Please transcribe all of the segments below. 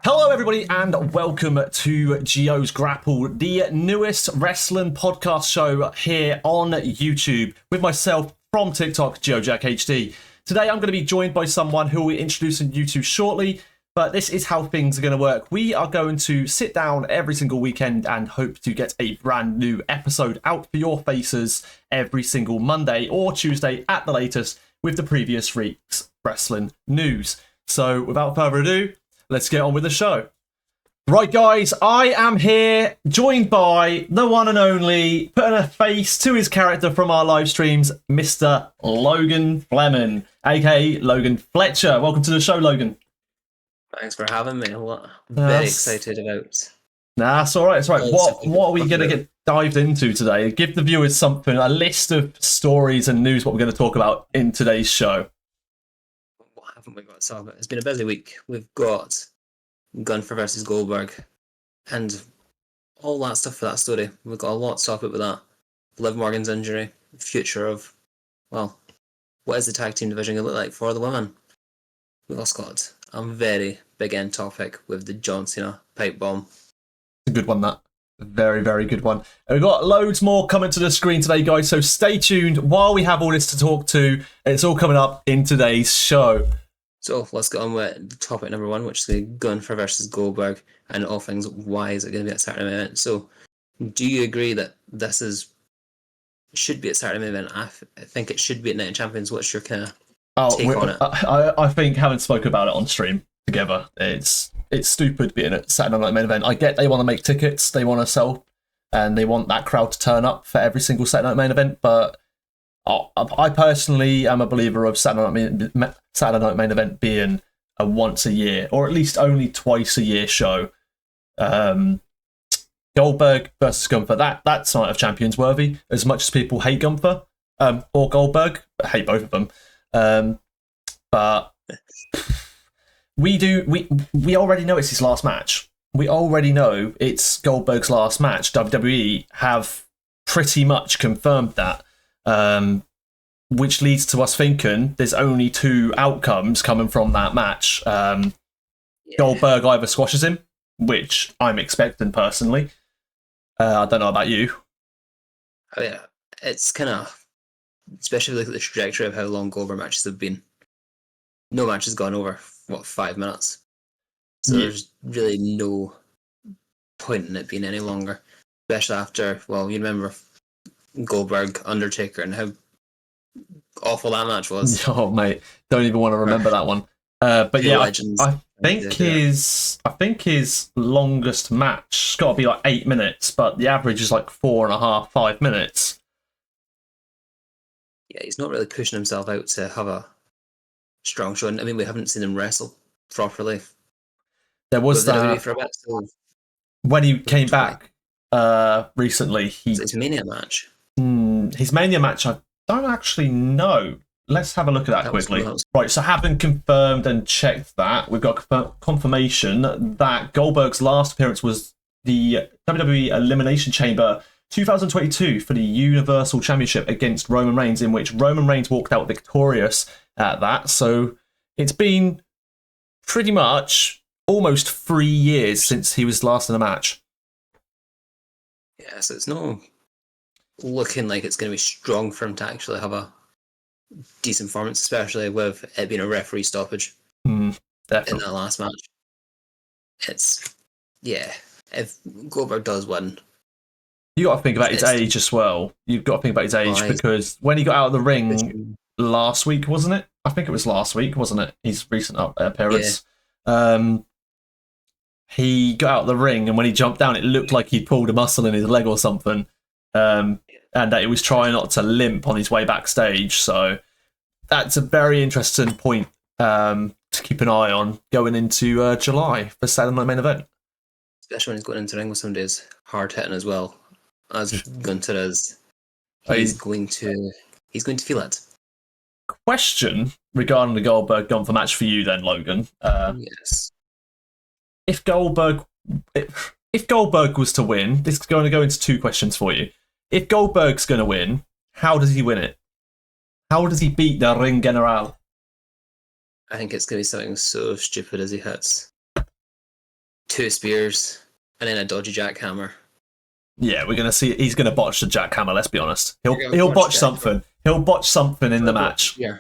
Hello, everybody, and welcome to Geo's Grapple, the newest wrestling podcast show here on YouTube, with myself from TikTok, GeoJackHD. Today, I'm going to be joined by someone who we'll be introducing you to shortly, but this is how things are going to work. We are going to sit down every single weekend and hope to get a brand new episode out for your faces every single Monday or Tuesday at the latest with the previous week's wrestling news. So, without further ado, let's get on with the show. Right, guys, I am here, joined by the one and only, putting a face to his character from our live streams, Mr. Logan Fleming, aka Logan Fletcher. Welcome to the show, Logan. Thanks for having me. Very excited about. Nah, it's all right. It's all right. What are we going to get dived into today? Give the viewers something, a list of stories and news, what we're going to talk about in today's show. What haven't we got to talk about? It's been a busy week. We've got Gunther versus Goldberg and all that stuff for that story. We've got a lot to talk about with that. Liv Morgan's injury, future of, well, what is the tag team division going to look like for the women? We've also got a very big end topic with the John Cena pipe bomb. A good one, that. A very, very good one. And we've got loads more coming to the screen today, guys, so stay tuned while we have all this to talk to. It's all coming up in today's show. So let's get on with topic number one, which is the Gunther versus Goldberg, and all things, why is it going to be a Saturday main event? So, do you agree that this should be a Saturday main event? I think it should be at Night of Champions. What's your kind of take on it? I think, having spoken about it on stream together, it's stupid being a Saturday night main event. I get they want to make tickets, they want to sell, and they want that crowd to turn up for every single Saturday night main event, but I personally am a believer of Saturday night main event being a once a year, or at least only twice a year show. Goldberg versus Gunther, that's Night of Champions worthy. As much as people hate Gunther or Goldberg, I hate both of them. But we already know it's his last match. We already know it's Goldberg's last match. WWE have pretty much confirmed that. Which leads to us thinking there's only two outcomes coming from that match. Goldberg either squashes him, which I'm expecting personally. I don't know about you. Oh yeah, it's kind of, especially look at the trajectory of how long Goldberg matches have been. No match has gone over 5 minutes, so there's really no point in it being any longer. Especially after, well, you remember Goldberg Undertaker and how awful that match was. Oh mate, don't even want to remember that one. But yeah, I think his longest match has got to be like 8 minutes, but the average is like 4.5, 5 minutes. Yeah, he's not really pushing himself out to have a strong show. I mean, we haven't seen him wrestle properly. There was that for a bit, so when he came back recently. His Mania match. His Mania match, I don't actually know. Let's have a look at that quickly. Right, so having confirmed and checked that, we've got confirmation that Goldberg's last appearance was the WWE Elimination Chamber 2022 for the Universal Championship against Roman Reigns, in which Roman Reigns walked out victorious at that. So it's been pretty much almost 3 years since he was last in a match. Yeah, so it's not looking like it's going to be strong for him to actually have a decent performance, especially with it being a referee stoppage in that last match. It's, yeah, if Goldberg does win, you got to think about his age as well. You've got to think about his age because when he got out of the ring last week, wasn't it? I think it was last week, wasn't it? His recent appearance. Yeah. He got out of the ring, and when he jumped down, it looked like he'd pulled a muscle in his leg or something. And that he was trying not to limp on his way backstage. So that's a very interesting point to keep an eye on going into July for Saturday Night Main Event. Especially when he's going into the ring with somebody who's hard hitting as well, as Gunther is. He's going to feel it. Question regarding the Goldberg Gunther match for you then, Logan. Yes. If Goldberg was to win, this is going to go into two questions for you. If Goldberg's going to win, how does he win it? How does he beat the Ring General? I think it's going to be something so stupid as he hits 2 spears, and then a dodgy jackhammer. Yeah, we're gonna see. He's gonna botch the jackhammer. Let's be honest. You're He'll gonna botch jack something. He'll botch something in the match. Yeah.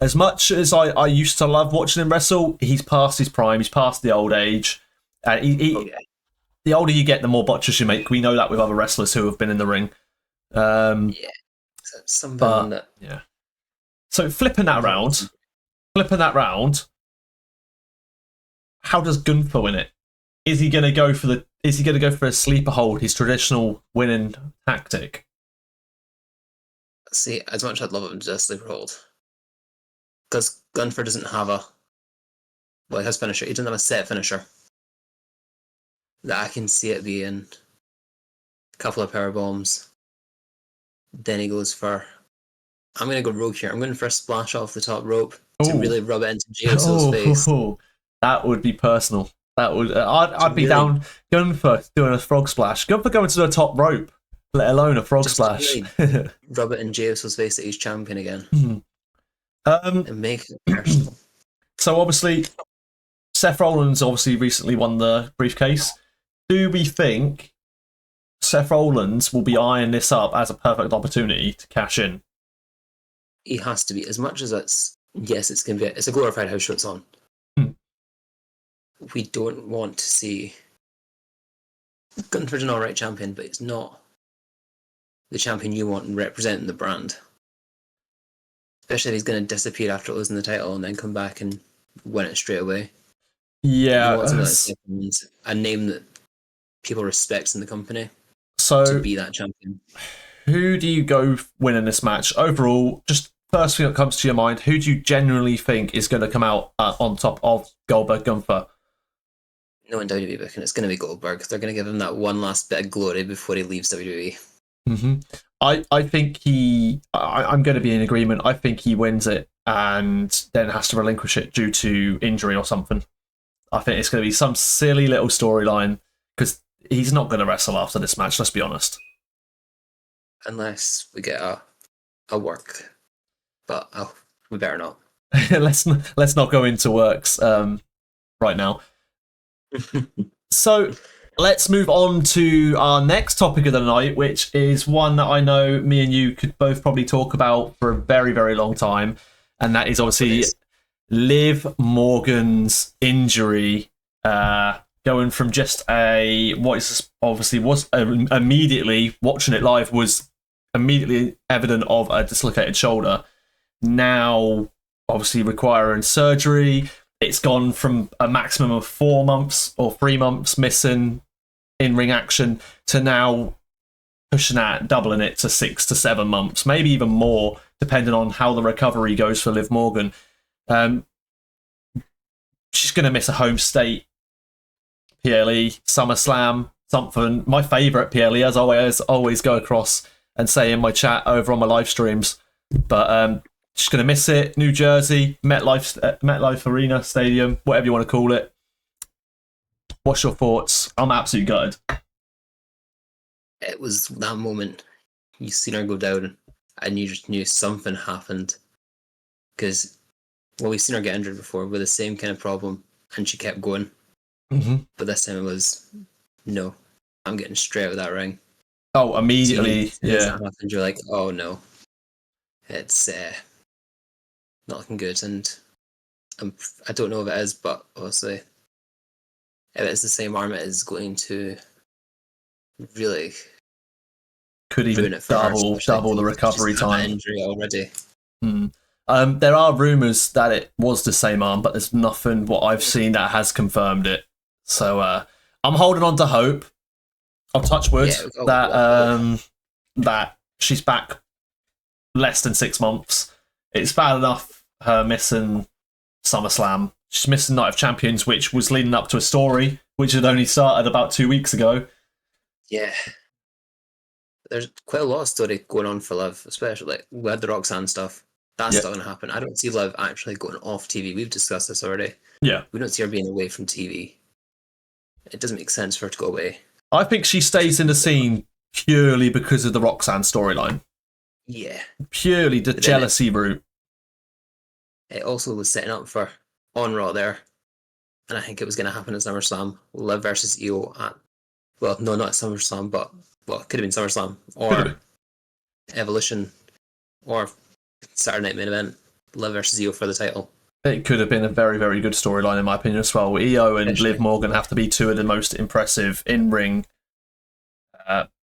As much as I used to love watching him wrestle, he's past his prime. He's past the old age. The older you get, the more botches you make. We know that with other wrestlers who have been in the ring. Yeah. Something that. Yeah. So flipping that round. How does Gunther win it? Is he gonna go for a sleeper hold, his traditional winning tactic? See, as much as I'd love him to do a sleeper hold, because Gunther doesn't have his finisher. He doesn't have a set finisher. That I can see it being a couple of power bombs. Then he goes for. I'm going to go rogue here. I'm going for a splash off the top rope to really rub it into GEO'S face. That would be personal. That would. I'd be down Gunther doing a frog splash. Gunther going to the top rope, let alone a frog splash. Really rub it in GEO'S face that he's champion again. And make it personal. So obviously, Seth Rollins obviously recently won the briefcase. Do we think Seth Rollins will be eyeing this up as a perfect opportunity to cash in? He has to be. As much as it's going to be it's a glorified house show it's on. We don't want to see Gunther's an alright champion, but it's not the champion you want representing the brand. Especially if he's going to disappear after losing the title and then come back and win it straight away. Yeah. A name that people respect in the company. So to be that champion. Who do you go winning this match? Overall, just first thing that comes to your mind, who do you generally think is going to come out on top of Goldberg Gunther? No one WWE booking. It's going to be Goldberg. They're going to give him that one last bit of glory before he leaves WWE. Mm-hmm. I think I'm going to be in agreement. I think he wins it and then has to relinquish it due to injury or something. I think it's going to be some silly little storyline because he's not going to wrestle after this match, let's be honest. Unless we get a work. But we better not. let's not go into works right now. So let's move on to our next topic of the night, which is one that I know me and you could both probably talk about for a very, very long time. And that is obviously Liv Morgan's injury, going from just immediately watching it live was immediately evident of a dislocated shoulder. Now, obviously requiring surgery. It's gone from a maximum of 4 months or 3 months missing in-ring action to now pushing that, doubling it to 6 to 7 months, maybe even more, depending on how the recovery goes for Liv Morgan. She's going to miss a home state, PLE, SummerSlam, something. My favourite PLE, as I always go across and say in my chat over on my live streams. But she's going to miss it. New Jersey, MetLife Arena Stadium, whatever you want to call it. What's your thoughts? I'm absolutely gutted. It was that moment you seen her go down and you just knew something happened. Because, we've seen her get injured before with the same kind of problem and she kept going. Mm-hmm. But this time it was, no, I'm getting straight out of that ring. Oh, immediately. So that happened, you're like, oh no. It's not looking good. And I don't know if it is, but obviously, if it's the same arm, it is going to really could even double the recovery time. Injury already. There are rumours that it was the same arm, but there's nothing what I've seen that has confirmed it. So I'm holding on to hope. I'll touch wood that she's back less than 6 months. It's bad enough her missing SummerSlam. She's missing Night of Champions, which was leading up to a story which had only started about 2 weeks ago. Yeah. There's quite a lot of story going on for Liv, especially we had the Roxanne stuff. That's not going to happen. I don't see Liv actually going off TV. We've discussed this already. Yeah. We don't see her being away from TV. It doesn't make sense for her to go away. I think she stays in the scene purely because of the Roxanne storyline. Yeah. Purely the jealousy route. It also was setting up for on Raw there. and I think it was going to happen at SummerSlam. Liv versus Io at, well, no, not at SummerSlam, but, well, it could have been SummerSlam, or Evolution, or Saturday Night Main Event. Liv versus Io for the title. It could have been a very, very good storyline, in my opinion, as well. Io and Liv Morgan have to be two of the most impressive in-ring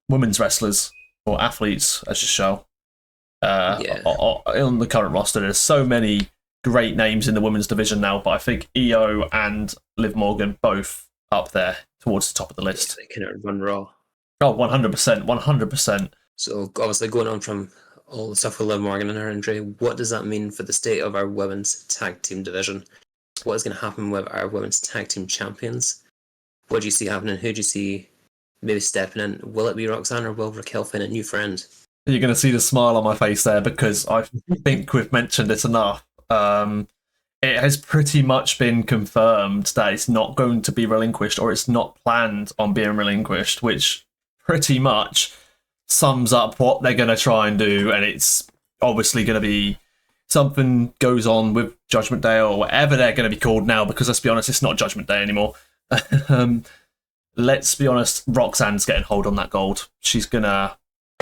women's wrestlers, or athletes, as you show. On the current roster, there's so many great names in the women's division now, but I think Io and Liv Morgan both up there towards the top of the list. They can run Raw. Oh, 100%, 100%. So obviously going on from all the stuff with Liv Morgan and her injury, what does that mean for the state of our women's tag team division? What is going to happen with our women's tag team champions? What do you see happening? Who do you see maybe stepping in? Will it be Roxanne, or will Raquel find a new friend? You're going to see the smile on my face there, because I think we've mentioned it enough. It has pretty much been confirmed that it's not going to be relinquished, or it's not planned on being relinquished, which pretty much sums up what they're going to try and do. And it's obviously going to be something goes on with Judgment Day, or whatever they're going to be called now, because let's be honest, it's not Judgment Day anymore. Let's be honest, Roxanne's getting hold on that gold. She's going to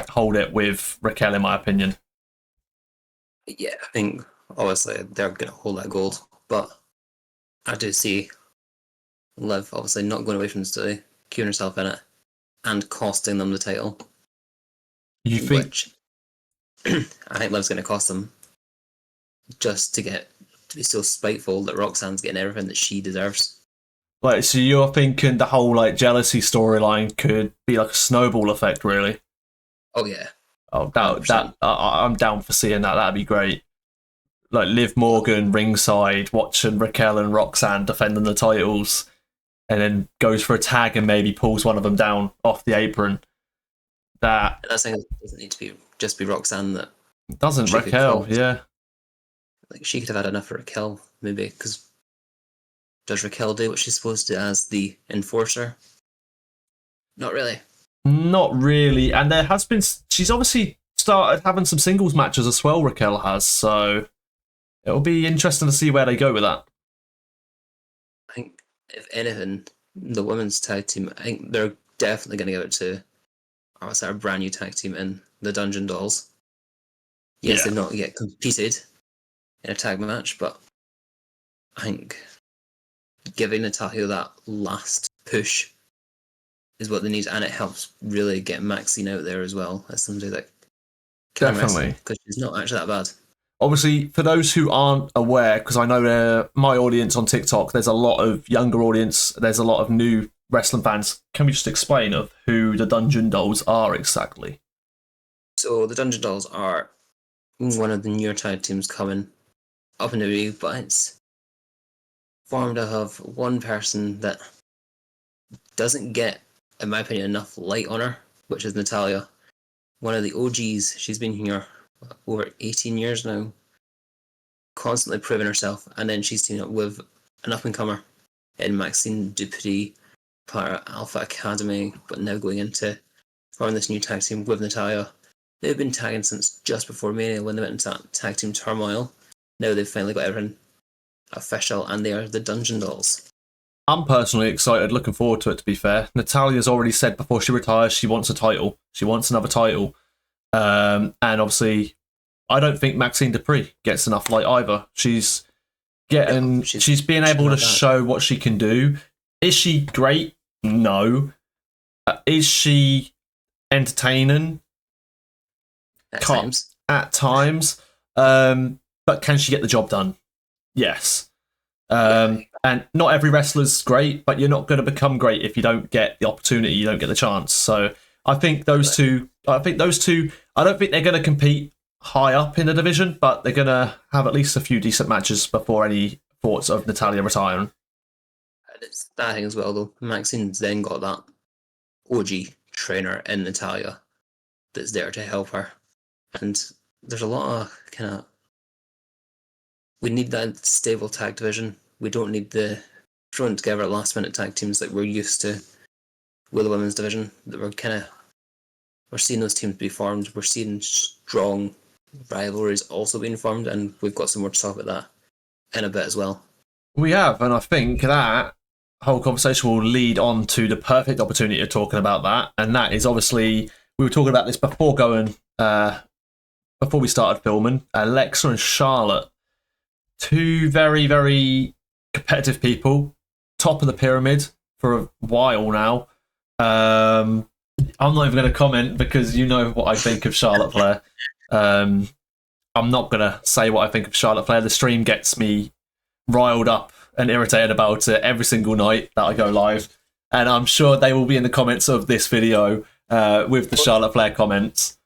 hold it with Raquel, in my opinion. Yeah, I think obviously they're going to hold that gold, but I do see Liv obviously not going away from the study, queuing herself in it, and costing them the title. You think? Which I think Liv's going to cost them, just to be so spiteful that Roxanne's getting everything that she deserves. Like, so you're thinking the whole like jealousy storyline could be like a snowball effect, really? Oh yeah. Oh, I'm down for seeing that. That'd be great. Like Liv Morgan ringside, watching Raquel and Roxanne defending the titles, and then goes for a tag and maybe pulls one of them down off the apron. That saying it doesn't need to just be Roxanne. That doesn't Raquel, yeah. Like, she could have had enough for Raquel, maybe, because does Raquel do what she's supposed to as the enforcer? Not really. Not really. And there has been... She's obviously started having some singles matches as well, Raquel has, so it'll be interesting to see where they go with that. I think, if anything, the women's tag team, I think they're definitely going to give it to our brand new tag team in the Dungeon Dolls. Yes, they've not yet competed in a tag match, but I think giving Natalia that last push is what they need, and it helps really get Maxine out there as well as somebody that can wrestle, because she's not actually that bad. Obviously, for those who aren't aware, because I know my audience on TikTok, there's a lot of younger audience, there's a lot of new wrestling fans. Can we just explain of who the Dungeon Dolls are exactly? So the Dungeon Dolls are one of the newer tag teams coming up in the league, but it's formed out of one person that doesn't get, in my opinion, enough light on her, which is Natalia. One of the OGs. She's been here over 18 years now, constantly proving herself, and then she's teamed up with an up-and-comer in Maxine Dupree, part of Alpha Academy, but now going into forming this new tag team with Natalia. They've been tagging since just before Mania, when they went into that tag team turmoil. Now they've finally got everything official, and they are the Dungeon Dolls. I'm personally excited, looking forward to it, to be fair. Natalia's already said before she retires she wants a title. She wants another title. And obviously, I don't think Maxine Dupree gets enough light either. She's being able to show what she can do. Is she great? No. Is she entertaining? At times. At times. But can she get the job done? Yes. And not every wrestler's great, but you're not going to become great if you don't get the opportunity, you don't get the chance. So I think those two, I don't think they're going to compete high up in the division, but they're going to have at least a few decent matches before any thoughts of Natalia retiring. And it's that thing as well, though. Maxine's then got that OG trainer in Natalia that's there to help her. And there's a lot of we need that stable tag division. We don't need the thrown together last minute tag teams like we're used to with the women's division. That we're seeing those teams be formed. We're seeing strong rivalries also being formed, and we've got some more to talk about that in a bit as well. We have, and I think that whole conversation will lead on to the perfect opportunity of talking about that, and that is obviously we were talking about this before we started filming. Alexa and Charlotte, two very very competitive people, top of the pyramid for a while now. I'm not even going to comment because you know what I think of Charlotte Flair. I'm not going to say what I think of Charlotte Flair. The stream gets me riled up and irritated about it every single night that I go live. And I'm sure they will be in the comments of this video with the Charlotte Flair comments.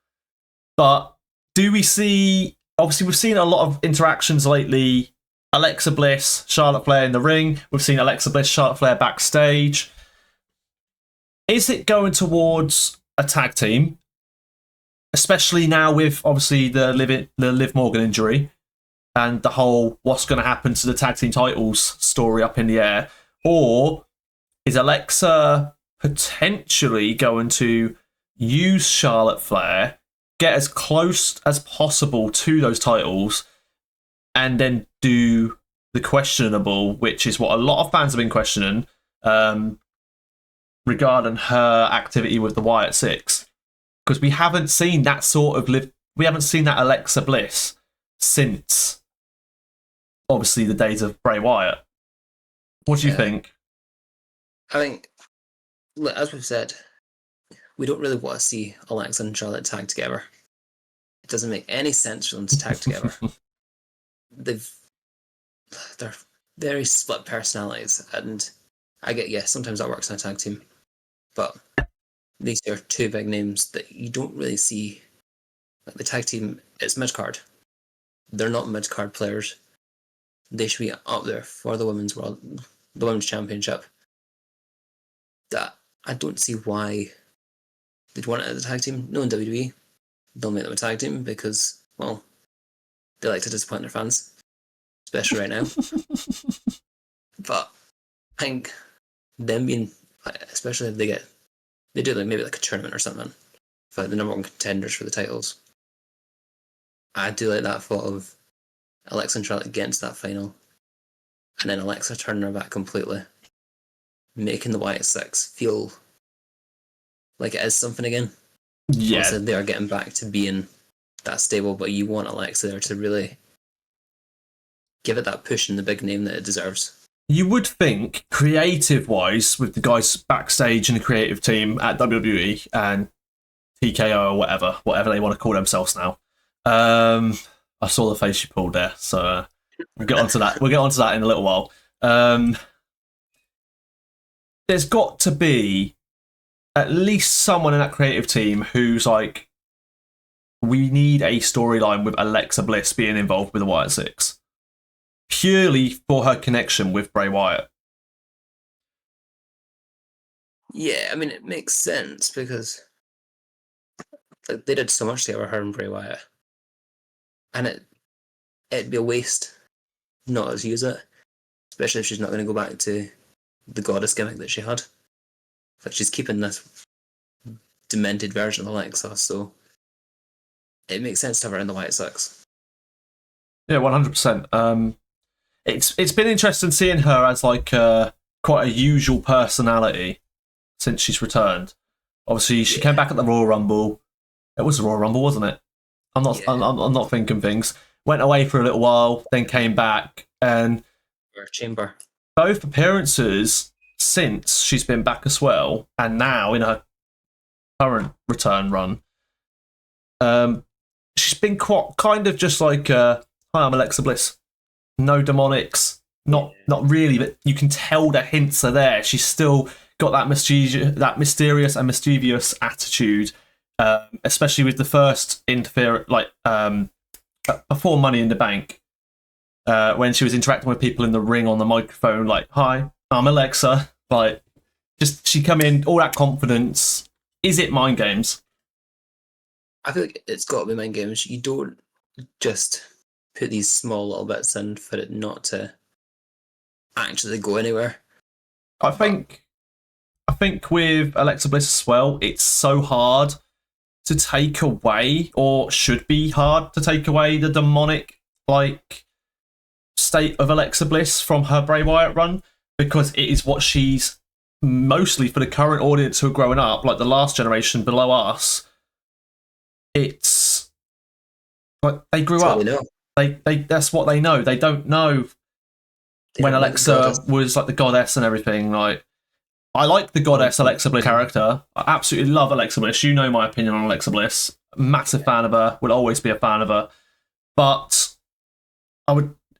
But do we see... Obviously, we've seen a lot of interactions lately. Alexa Bliss, Charlotte Flair in the ring. We've seen Alexa Bliss, Charlotte Flair backstage. Is it going towards a tag team? Especially now with, obviously, the Liv Morgan injury and the whole what's going to happen to the tag team titles story up in the air? Or is Alexa potentially going to use Charlotte Flair, get as close as possible to those titles, and then do the questionable, which is what a lot of fans have been questioning, regarding her activity with the Wyatt Six? Because we haven't seen that sort of we haven't seen that Alexa Bliss since obviously the days of Bray Wyatt. What do you think? I think, as we've said, we don't really want to see Alexa and Charlotte tag together. It doesn't make any sense for them to tag together. They're very split personalities, and I get, yeah, sometimes that works in a tag team, but these are two big names that you don't really see. Like the tag team, it's mid-card. They're not mid-card players. They should be up there for the women's championship. That I don't see why they'd want it as a tag team. No, in WWE, they'll make them a tag team because, well, they like to disappoint their fans, especially right now. But I think them being, especially if they do like maybe like a tournament or something for like the number one contenders for the titles. I do like that thought of Alexa and Charlotte getting to that final, and then Alexa turning her back completely, making the Wyatt Six feel like it is something again. Yeah. Also, they are getting back to being that stable, but you want Alexa there to really give it that push and the big name that it deserves. You would think, creative-wise, with the guys backstage and the creative team at WWE and TKO or whatever they want to call themselves now. I saw the face you pulled there, so we'll get onto that. We'll get onto that in a little while. There's got to be at least someone in that creative team who's like, we need a storyline with Alexa Bliss being involved with the Wyatt Six, purely for her connection with Bray Wyatt. Yeah, I mean, it makes sense because like, they did so much together, her and Bray Wyatt, and it'd be a waste not to use it, especially if she's not going to go back to the goddess gimmick that she had. Like, she's keeping this demented version of Alexa, so it makes sense to have her in the Wyatt Six. Yeah, 100%. It's been interesting seeing her as like quite a usual personality since she's returned. Obviously, she came back at the Royal Rumble. It was the Royal Rumble, wasn't it? I'm not thinking things. Went away for a little while, then came back, and Or Chamber. Both appearances since she's been back as well, and now in her current return run, she's been quite kind of just like, "Hi, I'm Alexa Bliss." No demonics, not really, but you can tell the hints are there. She's still got that mysterious and mischievous attitude, especially with the first interference, like before Money in the Bank, when she was interacting with people in the ring on the microphone, like, "Hi, I'm Alexa." Like, just she come in, all that confidence. Is it mind games? I feel like it's got to be mind games. You don't just put these small little bits in for it not to actually go anywhere. I think with Alexa Bliss as well, it's so hard to take away, or should be hard to take away, the demonic, like, state of Alexa Bliss from her Bray Wyatt run, because it is what she's mostly, for the current audience who are growing up, like the last generation below us. It's like they grew up. They that's what they know. They don't know when Alexa was like the goddess and everything. Like, I like the goddess Alexa Bliss character. I absolutely love Alexa Bliss. You know my opinion on Alexa Bliss. Massive fan of her. Will always be a fan of her. But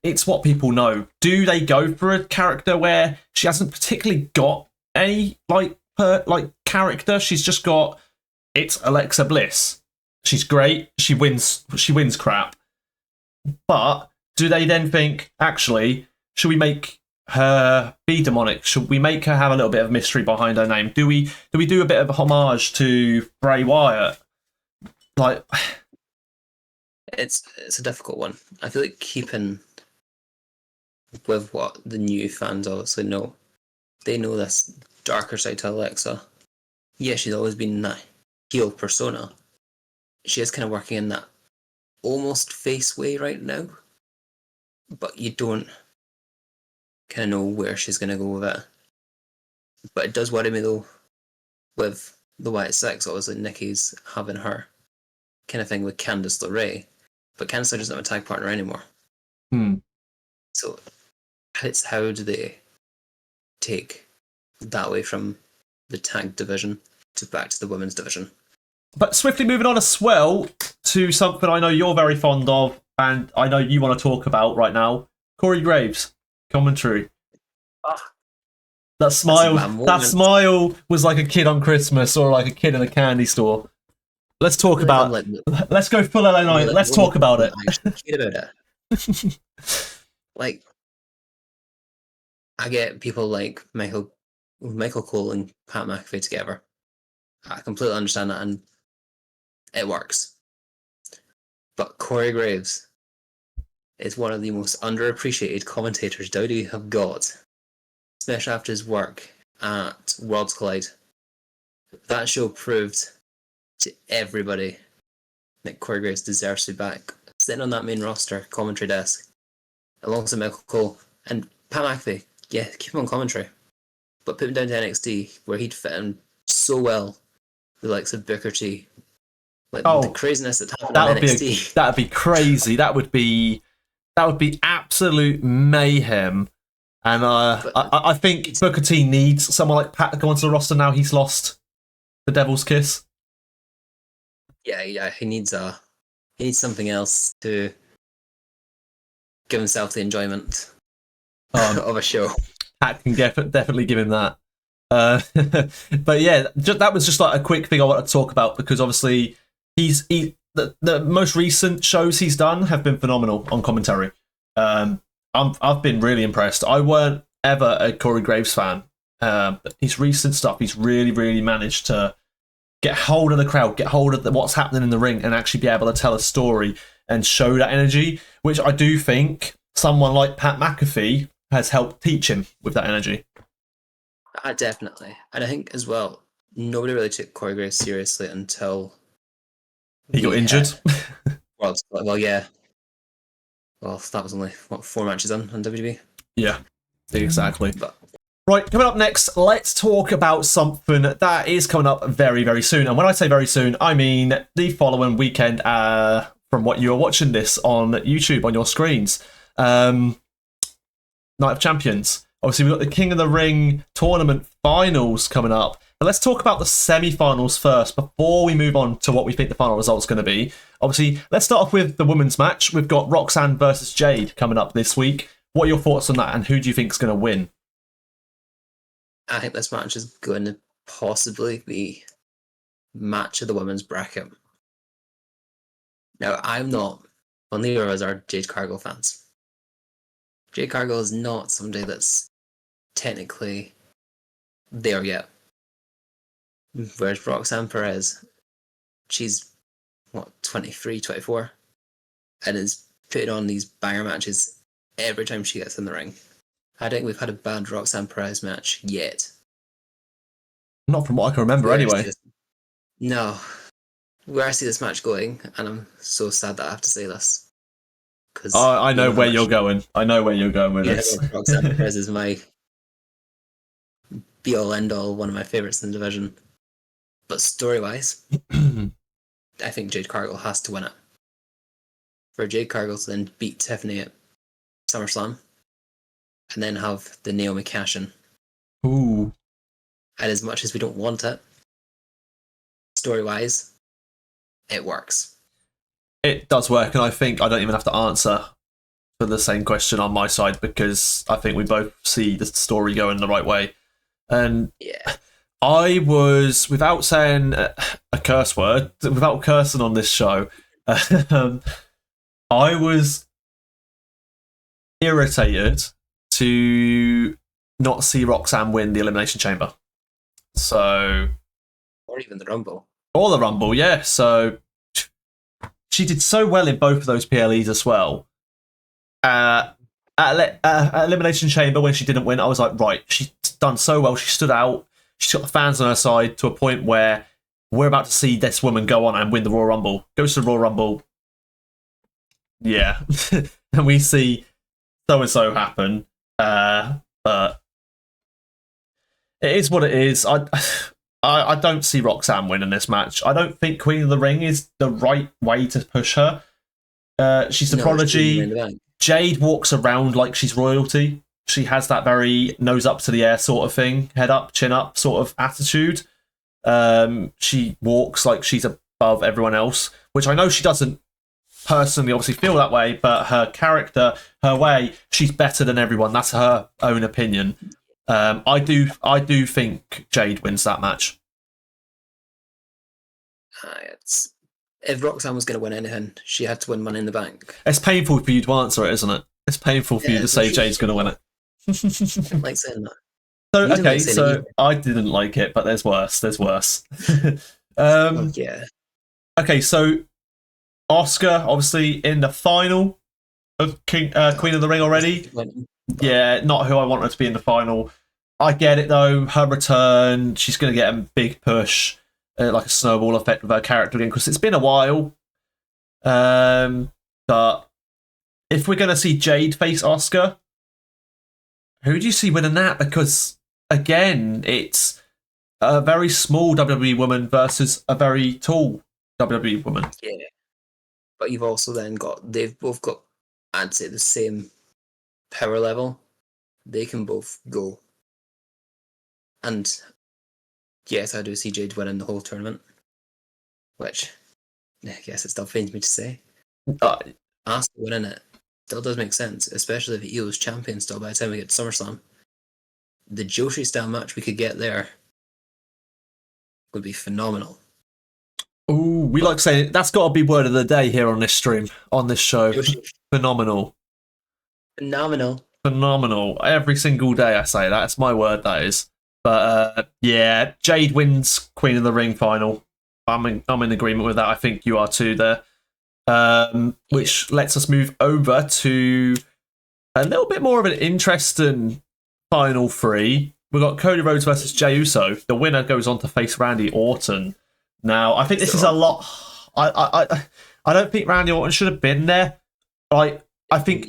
it's what people know. Do they go for a character where she hasn't particularly got any like character? She's just got, it's Alexa Bliss. She's great. She wins crap. But do they then think, actually, should we make her be demonic? Should we make her have a little bit of mystery behind her name? Do we do a bit of a homage to Bray Wyatt? Like, it's a difficult one. I feel like keeping with what the new fans obviously know. They know this darker side to Alexa. Yeah, she's always been that heel persona. She is kind of working in that almost face way right now, but you don't kind of know where she's going to go with it. But it does worry me though, with the Wyatt Six, obviously Nikki's having her kind of thing with Candice LeRae, but Candice LeRae doesn't have a tag partner anymore. So it's how do they take that away from the tag division to back to the women's division? But swiftly moving on as well to something I know you're very fond of, and I know you want to talk about right now. Corey Graves, commentary. That smile was like a kid on Christmas or like a kid in a candy store. Let's talk about it. Let's go full LA Knight. Let's talk about it. Like, I get people like Michael Cole and Pat McAfee together. I completely understand that, and it works. But Corey Graves is one of the most underappreciated commentators WWE have got, especially after his work at Worlds Collide. That show proved to everybody that Corey Graves deserves to be back, sitting on that main roster commentary desk alongside Michael Cole and Pat McAfee. Yeah, keep him on commentary, but put him down to NXT where he'd fit in so well with the likes of Booker T. Like, the craziness that happened on NXT. That'd be crazy. That would be absolute mayhem. And I think Booker T needs someone like Pat to go onto the roster now he's lost the Devil's Kiss. Yeah, he needs something else to give himself the enjoyment of a show. Pat can definitely give him that. But yeah, that was just like a quick thing I wanted to talk about, because obviously the most recent shows he's done have been phenomenal on commentary. I've been really impressed. I weren't ever a Corey Graves fan. But his recent stuff, he's really managed to get hold of the crowd, get hold of what's happening in the ring, and actually be able to tell a story and show that energy, which I do think someone like Pat McAfee has helped teach him with that energy. Definitely. And I think as well, nobody really took Corey Graves seriously until he got injured. Well, yeah. Well, that was only, 4 matches on WWE? Yeah, exactly. Right, coming up next, let's talk about something that is coming up very soon. And when I say very soon, I mean the following weekend from what you are watching this on YouTube on your screens. Night of Champions. Obviously, we've got the King of the Ring tournament finals coming up. But let's talk about the semi-finals first before we move on to what we think the final result's going to be. Obviously, let's start off with the women's match. We've got Roxanne versus Jade coming up this week. What are your thoughts on that, and who do you think is going to win? I think this match is going to possibly be match of the women's bracket. Now, neither of us are Jade Cargill fans. Jade Cargill is not somebody that's technically there yet. Whereas Roxanne Perez, she's, 23, 24, and is putting on these banger matches every time she gets in the ring. I don't think we've had a bad Roxanne Perez match yet. Not from what I can remember, anyway. No. Where I see this match going, and I'm so sad that I have to say this, because I you know know how where much you're going. I know where you're going with you know this. how Roxanne Perez is my be all end all, one of my favorites in the division. But story wise, I think Jade Cargill has to win it. For Jade Cargill to then beat Tiffany at SummerSlam, and then have the Naomi cash in. Ooh. And as much as we don't want it, story wise, it works. It does work, and I think I don't even have to answer for the same question on my side because I think we both see the story going the right way. And Yeah. I was, without saying a curse word, without cursing on this show, I was irritated to not see Roxanne win the Elimination Chamber. So, Or even the Rumble. or the Rumble, yeah. So, she did so well in both of those PLEs as well. At Elimination Chamber, when she didn't win, I was like, right, she's done so well. She stood out. She's got the fans on her side to a point where we're about to see this woman go on and win the Royal Rumble. Goes to the Royal Rumble. Yeah. And we see so-and-so happen. But it is what it is. I don't see Roxanne winning this match. I don't think Queen of the Ring is the right way to push her. She's the prodigy. Jade walks around like she's royalty. She has that very nose up to the air sort of thing, head up, chin up sort of attitude. She walks like she's above everyone else, which I know she doesn't personally obviously feel that way, but her character, her way, she's better than everyone. That's her own opinion. I do think Jade wins that match. If Roxanne was going to win anything, she had to win Money in the Bank. It's painful for you to answer it, isn't it? It's painful for you to say Jade's going to win it. I don't like saying that. So okay, so I didn't like it, but there's worse. There's worse. Yeah. Okay, so Oscar obviously in the final of Queen of the Ring already. Yeah, not who I want her to be in the final. I get it though. Her return, she's going to get a big push, like a snowball effect with her character again because it's been a while. But if we're going to see Jade face Oscar, who do you see winning that? Because again, it's a very small WWE woman versus a very tall WWE woman. Yeah. But you've also then they've both got, I'd say, the same power level. They can both go. And yes, I do see Jade winning the whole tournament. Which, I guess it still pains me to say. But Asuka winning it still does make sense, especially if EO's champion still by the time we get to SummerSlam. The Joshi style match we could get there would be phenomenal. Ooh, we like saying that's got to be word of the day here on this stream, on this show. Joshi. Phenomenal. Phenomenal. Every single day I say that. It's my word, that is. But yeah, Jade wins Queen of the Ring final. I'm in agreement with that. I think you are too there. Which lets us move over to a little bit more of an interesting final three. We've got Cody Rhodes versus Jey Uso. The winner goes on to face Randy Orton. Now, I think this is a lot. I don't think Randy Orton should have been there. I don't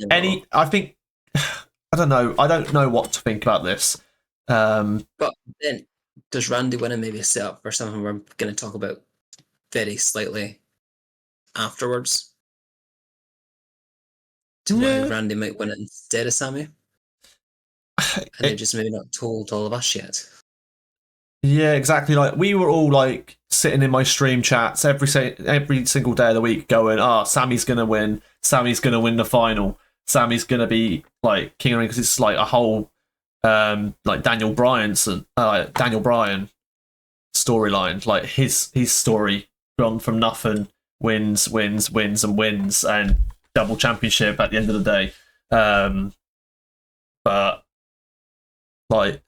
know. I don't know what to think about this. But then, does Randy winning maybe set up for something we're going to talk about very slightly afterwards? To why Randy might win it instead of Sammy? And they're just maybe not told all of us yet. Yeah, exactly. Like we were all like sitting in my stream chats every single day of the week, going, Sammy's gonna win. Sammy's gonna win the final. Sammy's gonna be like King of the Ring because it's like a whole like Daniel Bryan storyline. Like his story gone from nothing, wins, and double championship at the end of the day. But like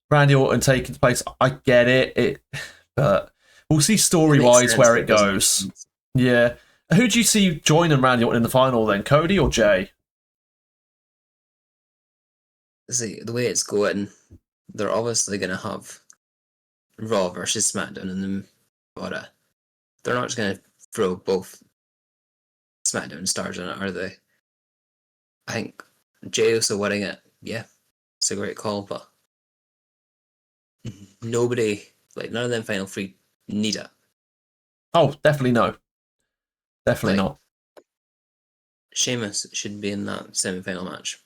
Randy Orton taking place, I get it. But we'll see story-wise where it goes. Yeah. Who do you see joining Randy Orton in the final then? Cody or Jay? See, the way it's going, they're obviously going to have Raw versus SmackDown in the order. They're not just going to throw both SmackDown stars in it, are they? I think Jey Uso winning it, yeah, it's a great call, but nobody, like none of them final three need it. Oh, definitely no. Definitely Like, not. Sheamus should be in that semi-final match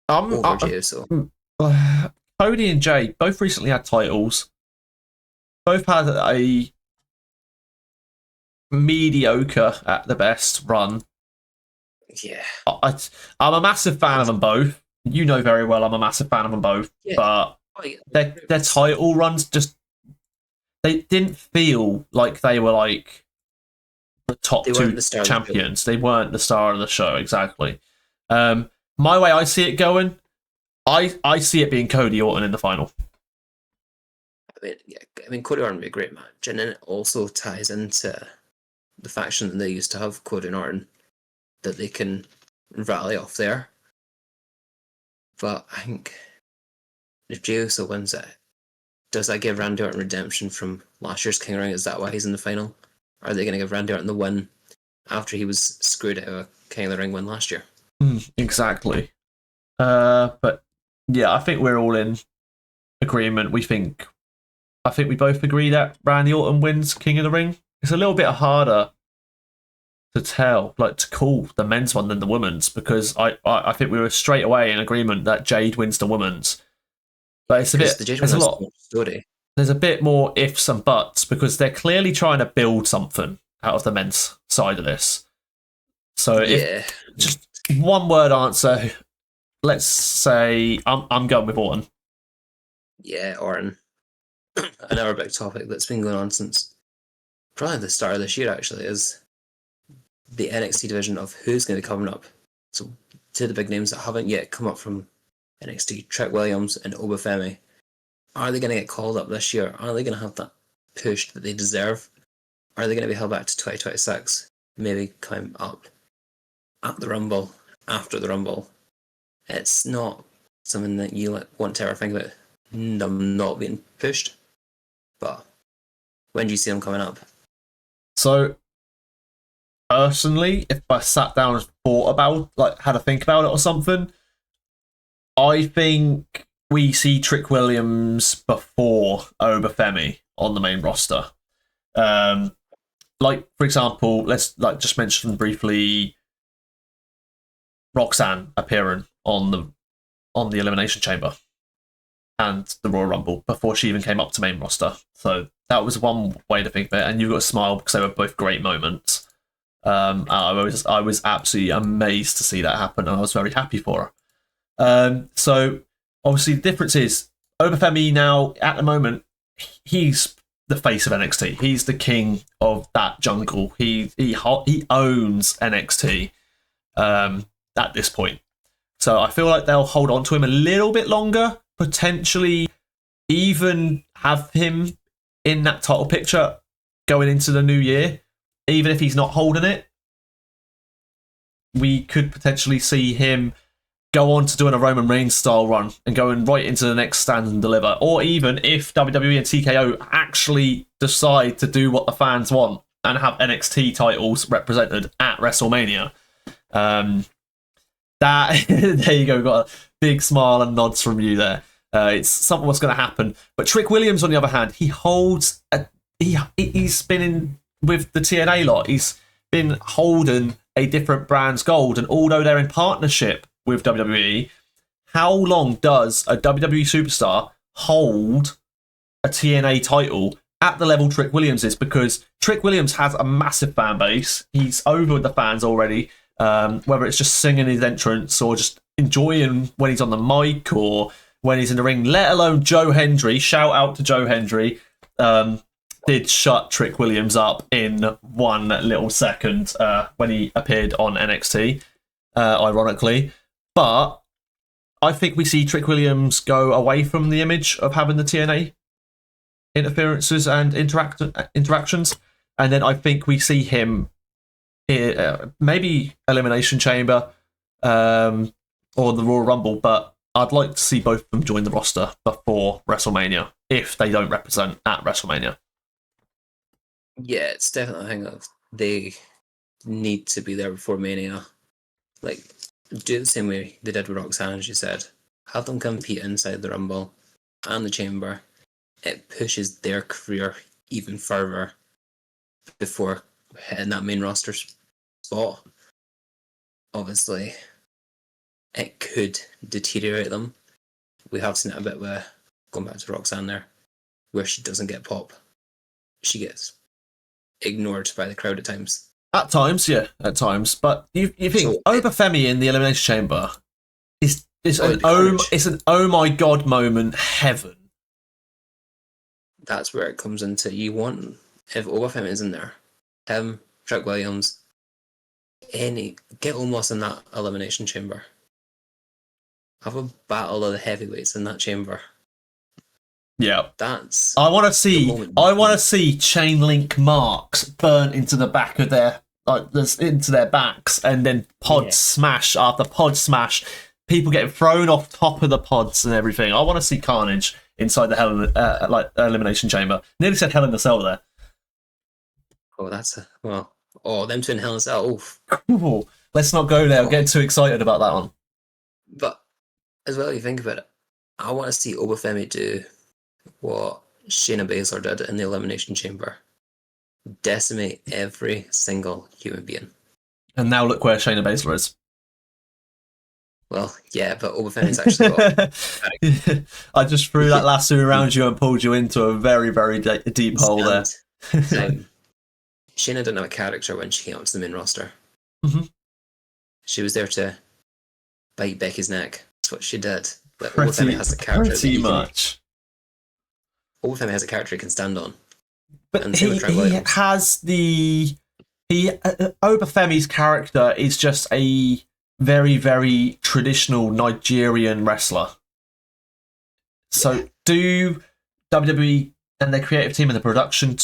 Um, over Jey Uso. Cody and Jay both recently had titles. Both had a mediocre at the best run. Yeah. I'm a massive fan of them both. You know very well I'm a massive fan of them both. Yeah. But Yeah. their title runs just, they didn't feel like they were like the top two champions. They weren't the star of the show, exactly. My way I see it going, I see it being Cody Orton in the final. I mean, Cody Orton would be a great match, and then it also ties into the faction that they used to have, Cody and Orton, that they can rally off there. But I think if Jey Uso wins it, does that give Randy Orton redemption from last year's King of the Ring? Is that why he's in the final? Are they going to give Randy Orton the win after he was screwed out of a King of the Ring win last year? Exactly. But yeah, I think we're all in agreement. I think we both agree that Randy Orton wins King of the Ring. It's a little bit harder to tell, like to call the men's one than the women's, because I think we were straight away in agreement that Jade wins the women's. But it's a bit, there's a lot. There's a bit more ifs and buts because they're clearly trying to build something out of the men's side of this. So if just one word answer, let's say I'm going with Orton. Yeah, Orton. Another big topic that's been going on since probably the start of this year, actually, is the NXT division of who's going to be coming up. So, two of the big names that haven't yet come up from NXT, Trick Williams and Obafemi. Are they going to get called up this year? Are they going to have that push that they deserve? Are they going to be held back to 2026? Maybe climb up at the Rumble, after the Rumble? It's not something that you want to ever think about them not being pushed. But when do you see them coming up? So, personally, if I sat down and thought about, like, had to think about it or something, I think we see Trick Williams before Obafemi on the main roster. Like, for example, let's just mention briefly Roxanne appearing on the Elimination Chamber and the Royal Rumble before she even came up to main roster. So that was one way to think of it, and you got to smile because they were both great moments. I was absolutely amazed to see that happen, and I was very happy for her. So obviously the difference is Obafemi now at the moment, he's the face of NXT. He's the king of that jungle. He owns NXT at this point. So I feel like they'll hold on to him a little bit longer, potentially even have him in that title picture going into the new year. Even if he's not holding it, we could potentially see him go on to doing a Roman Reigns style run and going right into the next Stand and Deliver. Or even if WWE and TKO actually decide to do what the fans want and have NXT titles represented at WrestleMania. That there you go, got a big smile and nods from you there. It's something what's going to happen. But Trick Williams, on the other hand, he's been in with the TNA lot. He's been holding a different brand's gold, and although they're in partnership with WWE, how long does a WWE superstar hold a TNA title at the level Trick Williams is? Because Trick Williams has a massive fan base. He's over with the fans already. Whether it's just singing his entrance or just enjoying when he's on the mic or when he's in the ring, let alone Joe Hendry. Shout out to Joe Hendry. Did shut Trick Williams up in one little second when he appeared on NXT, ironically. But I think we see Trick Williams go away from the image of having the TNA interferences and interactions. And then I think we see him maybe Elimination Chamber or the Royal Rumble, but I'd like to see both of them join the roster before WrestleMania if they don't represent at WrestleMania. Yeah, it's definitely a thing of they need to be there before Mania. Like, do it the same way they did with Roxanne, as you said. Have them compete inside the Rumble and the Chamber. It pushes their career even further before hitting that main roster spot. Obviously, it could deteriorate them. We have seen it a bit with, going back to Roxanne there, where she doesn't get pop. She gets ignored by the crowd at times. At times, yeah, at times. But you think So Obafemi in the Elimination Chamber is an carnage. oh my god moment heaven. That's where it comes into, you want, if Obafemi is in there, him, Trick Williams, get almost in that Elimination Chamber. Have a battle of the heavyweights in that chamber. Yeah, That's. I want to see chain link marks burnt into the back of their into their backs, and then pod smash after pod smash. People getting thrown off top of the pods and everything. I want to see carnage inside the Elimination Chamber. Nearly said Hell in the Cell there. Oh, that's them two in Hell in a Cell. Oof. Ooh, let's not go there. I'm getting too excited about that one. But as well, you think about it, I want to see Obafemi do what Shayna Baszler did in the Elimination Chamber. Decimate every single human being. And now look where Shayna Baszler is. Well, yeah, but Obafemi's actually got... I just threw that lasso around you and pulled you into a very, very deep hole there. Shayna didn't have a character when she came up to the main roster. Mm-hmm. She was there to bite Becky's neck. That's what she did. But Obafemi has a character. Pretty much. Obafemi has a character he can stand on. But he has Obafemi's character is just a very, very traditional Nigerian wrestler. So do WWE and their creative team and the production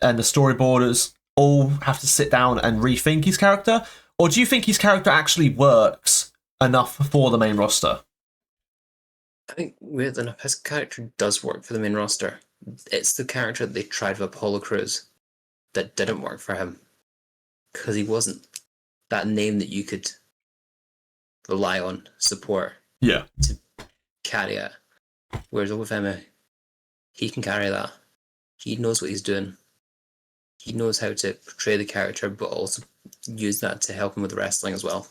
and the storyboarders all have to sit down and rethink his character? Or do you think his character actually works enough for the main roster? I think weird enough, his character does work for the main roster. It's the character that they tried with Apollo Crews that didn't work for him. Because he wasn't that name that you could rely on, support, to carry it. Whereas Obafemi, he can carry that. He knows what he's doing. He knows how to portray the character, but also use that to help him with the wrestling as well.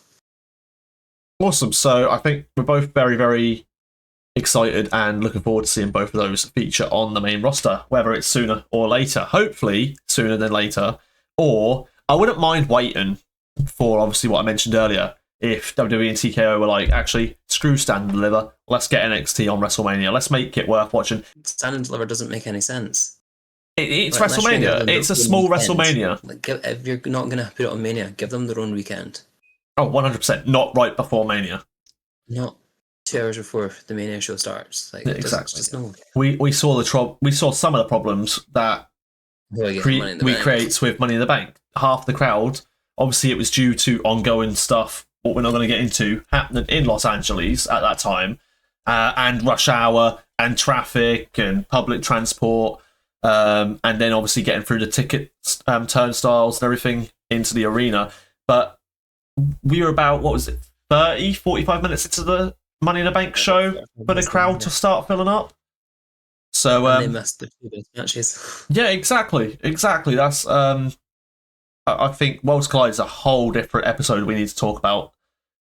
Awesome. So I think we're both very, very excited and looking forward to seeing both of those feature on the main roster, whether it's sooner or later. Hopefully sooner than later. Or I wouldn't mind waiting for obviously what I mentioned earlier. If WWE and TKO were like, actually, screw Stand and Deliver, let's get NXT on WrestleMania. Let's make it worth watching. Stand and Deliver doesn't make any sense. It's WrestleMania. It's a small WrestleMania. Like, if you're not going to put it on Mania, give them their own weekend. Oh, 100%. Not right before Mania. Not 2 hours before the Mania show starts. Like, exactly. Just no. We saw some of the problems that we creates with Money in the Bank. Half the crowd, obviously, it was due to ongoing stuff. What we're not going to get into happening in Los Angeles at that time, and rush hour and traffic and public transport, and then obviously getting through the ticket turnstiles and everything into the arena. But we were about, 30, 45 minutes into the Money in the Bank show for the crowd to start filling up. So they missed the two matches. Yeah, exactly. That's I think Worlds Collide is a whole different episode we need to talk about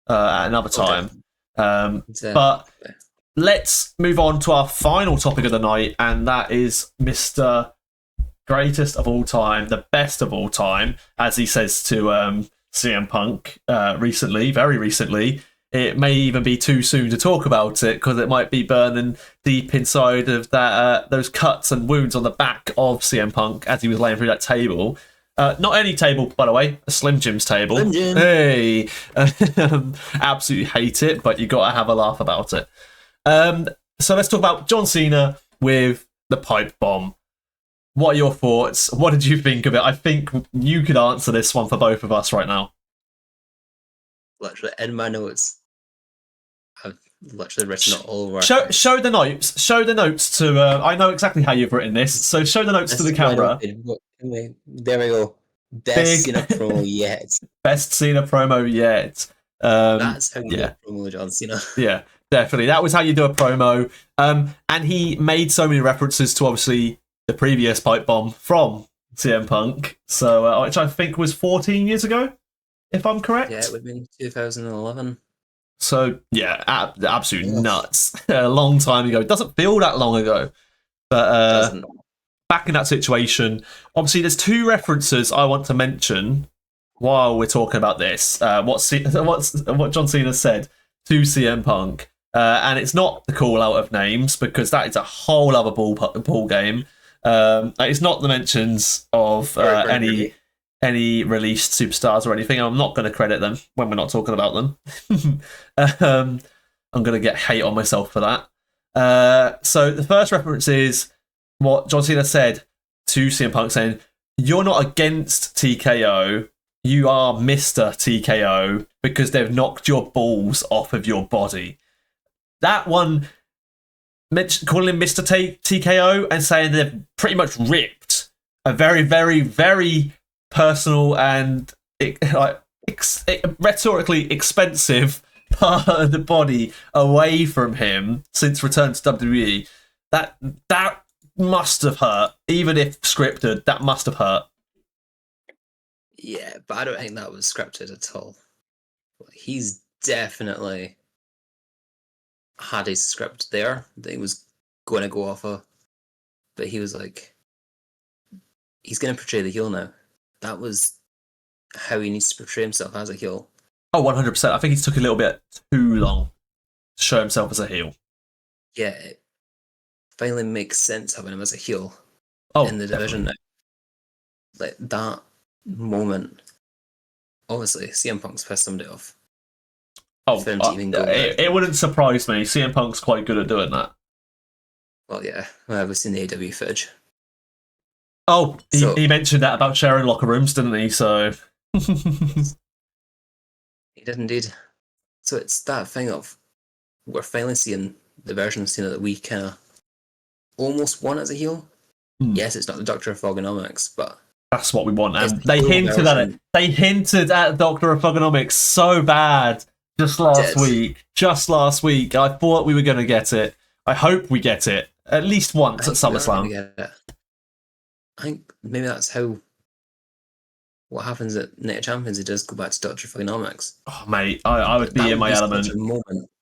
at another time. But let's move on to our final topic of the night, and that is Mr. Greatest of all time, the best of all time, as he says to CM Punk very recently. It may even be too soon to talk about it because it might be burning deep inside of that those cuts and wounds on the back of CM Punk as he was laying through that table. Not any table, by the way, a Slim Jim's table. Slim Jim. Hey! Absolutely hate it, but you got to have a laugh about it. So let's talk about John Cena with the pipe bomb. What are your thoughts? What did you think of it? I think you could answer this one for both of us right now. Literally, in my notes, I've literally written it all over. Show the notes. Show the notes to... I know exactly how you've written this, so show the notes to the camera. There we go. Best Cena promo yet. Best Cena promo yet. That's how you do yeah. a promo, John Cena. Yeah, definitely. That was how you do a promo. And he made so many references to obviously the previous pipe bomb from CM Punk, so which I think was 14 years ago, if I'm correct. Yeah, it would have been 2011. So yeah, absolutely nuts. A long time ago. It doesn't feel that long ago, but back in that situation, obviously there's two references I want to mention while we're talking about this. What John Cena said to CM Punk, and it's not the call out of names because that is a whole other ball game. It's not the mentions of any released superstars or anything. I'm not going to credit them when we're not talking about them. I'm going to get hate on myself for that. So the first reference is what John Cena said to CM Punk, saying, "You're not against TKO, you are Mr. TKO because they've knocked your balls off of your body." That one, calling him Mr. TKO and saying they've pretty much ripped a very, very, very personal and rhetorically expensive part of the body away from him since return to WWE. That must have hurt, even if scripted. That must have hurt. Yeah, but I don't think that was scripted at all. He's definitely had his script there that he was going to go off of, but he was like, he's going to portray the heel now. That was how he needs to portray himself as a heel. Oh, 100%. I think he took a little bit too long to show himself as a heel. Yeah, it finally makes sense having him as a heel in the division now. Like that moment, obviously, CM Punk's pissed somebody off. Oh, it wouldn't surprise me. CM Punk's quite good at doing that. Well, yeah, we've seen the AW footage. Oh, he mentioned that about sharing locker rooms, didn't he? So he did indeed. So it's that thing of we're finally seeing the version of Cena that we kind of almost want as a heel. Yes, it's not the Doctor of Thuganomics, but that's what we want. And they hinted at it. They hinted at Doctor of Thuganomics so bad just last week. I thought we were going to get it. I hope we get it at least once at SummerSlam. I think maybe that's what happens at Night of Champions. He does go back to Doctor of Thuganomics. Oh, mate, I would be in my element.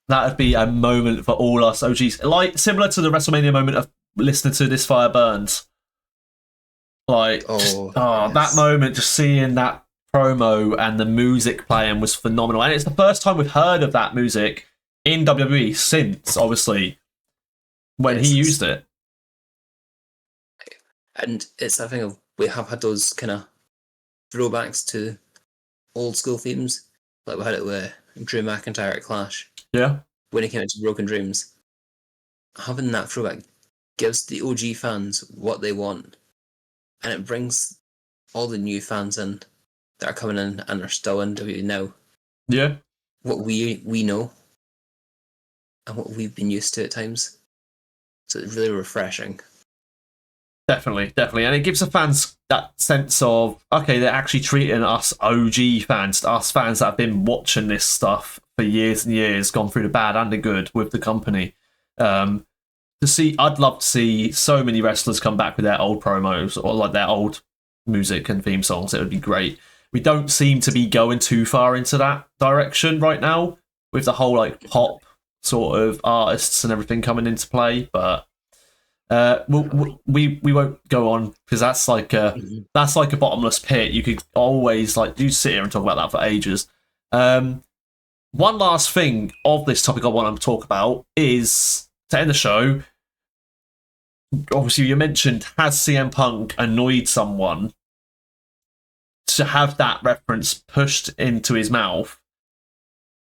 That would be a moment for all us OGs, like similar to the WrestleMania moment of listening to This Fire Burns. Like, that moment, just seeing that promo and the music playing was phenomenal. And it's the first time we've heard of that music in WWE since, obviously, when he used it. And it's that thing of we have had those kind of throwbacks to old school themes. Like we had it with Drew McIntyre at Clash. Yeah. When he came into Broken Dreams. Having that throwback gives the OG fans what they want. And it brings all the new fans in that are coming in and are still in WWE now. Yeah. What we know and what we've been used to at times. So it's really refreshing. Definitely. And it gives the fans that sense of, okay, they're actually treating us OG fans, us fans that have been watching this stuff for years and years, gone through the bad and the good with the company. I'd love to see so many wrestlers come back with their old promos or like their old music and theme songs. It would be great. We don't seem to be going too far into that direction right now with the whole like pop sort of artists and everything coming into play, but we won't go on because that's like a bottomless pit. You could always you sit here and talk about that for ages. One last thing of this topic I want to talk about is, to end the show, obviously you mentioned, has CM Punk annoyed someone to have that reference pushed into his mouth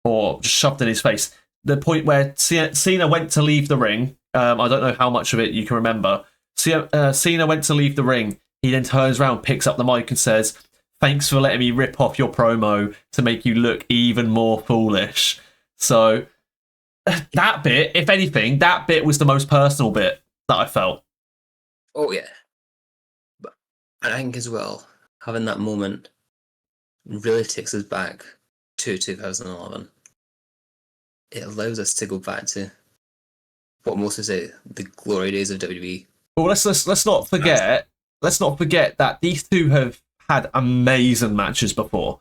or shoved in his face? The point where Cena went to leave the ring, I don't know how much of it you can remember. Cena went to leave the ring. He then turns around, picks up the mic and says, "Thanks for letting me rip off your promo to make you look even more foolish." So that bit, if anything, that bit was the most personal bit that I felt. Oh, yeah. But I think as well, having that moment really takes us back to 2011. It allows us to go back to what most would say the glory days of WWE. Well, let's not forget. Let's not forget that these two have had amazing matches before,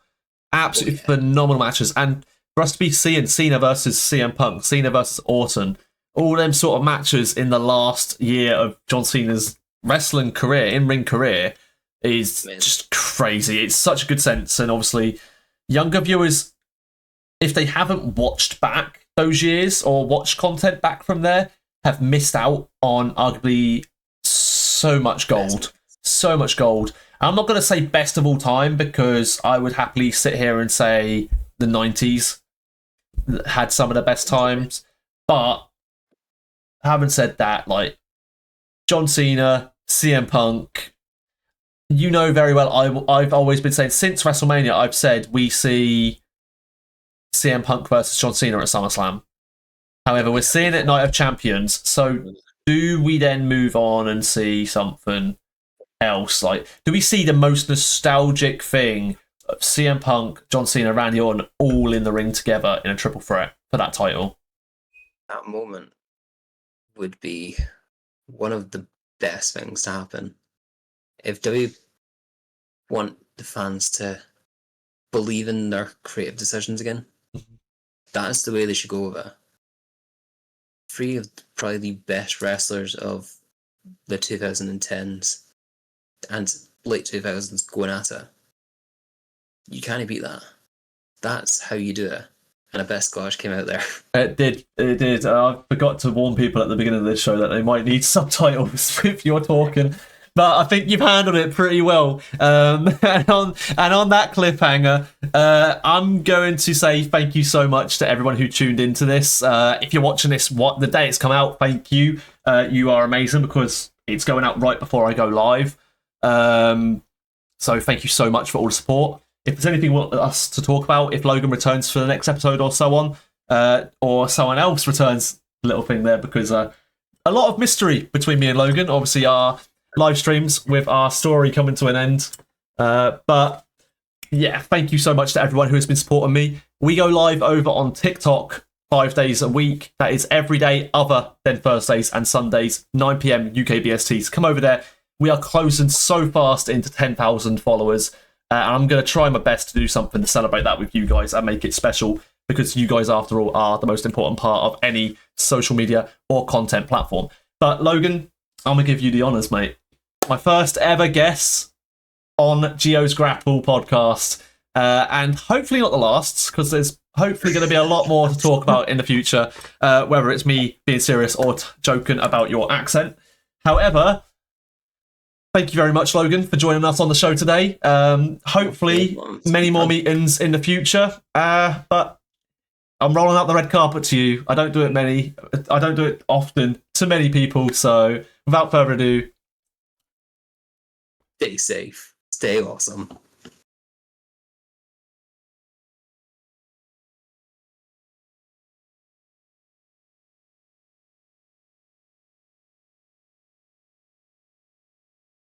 absolutely phenomenal matches, and for us to be seeing Cena versus CM Punk, Cena versus Orton, all them sort of matches in the last year of John Cena's wrestling career, in-ring career, is just crazy. It's such a good sense, and obviously, younger viewers, if they haven't watched back those years or watched content back from there, have missed out on arguably so much gold. So much gold. I'm not going to say best of all time because I would happily sit here and say the 90s had some of the best times. But having said that, like John Cena, CM Punk, you know very well, I've always been saying since WrestleMania, I've said we see CM Punk versus John Cena at SummerSlam. However, we're seeing it Night of Champions, so do we then move on and see something else? Like, do we see the most nostalgic thing of CM Punk, John Cena, Randy Orton all in the ring together in a triple threat for that title? That moment would be one of the best things to happen. If W want the fans to believe in their creative decisions again, that's the way they should go with it. Three of probably the best wrestlers of the 2010s and late 2000s going at it. You can't beat that. That's how you do it. And a best Scottish came out there. It did. I forgot to warn people at the beginning of this show that they might need subtitles if you're talking. But I think you've handled it pretty well. And on that cliffhanger, I'm going to say thank you so much to everyone who tuned into this. If you're watching this the day it's come out, thank you. You are amazing because it's going out right before I go live. So thank you so much for all the support. If there's anything you want us to talk about, if Logan returns for the next episode or so on, or someone else returns, little thing there, because a lot of mystery between me and Logan. Obviously, our live streams with our story coming to an end. But yeah, thank you so much to everyone who has been supporting me. We go live over on TikTok 5 days a week. That is every day other than Thursdays and Sundays, 9 p.m. UK BST. So come over there. We are closing so fast into 10,000 followers. And I'm going to try my best to do something to celebrate that with you guys and make it special because you guys, after all, are the most important part of any social media or content platform. But Logan, I'm going to give you the honours, mate. My first ever guest on Geo's Grapple podcast. And hopefully not the last, because there's hopefully going to be a lot more to talk about in the future, whether it's me being serious or joking about your accent. However, thank you very much, Logan, for joining us on the show today. Hopefully, many more meetings in the future. But I'm rolling out the red carpet to you. I don't do it often to many people. So without further ado, stay safe. Stay awesome.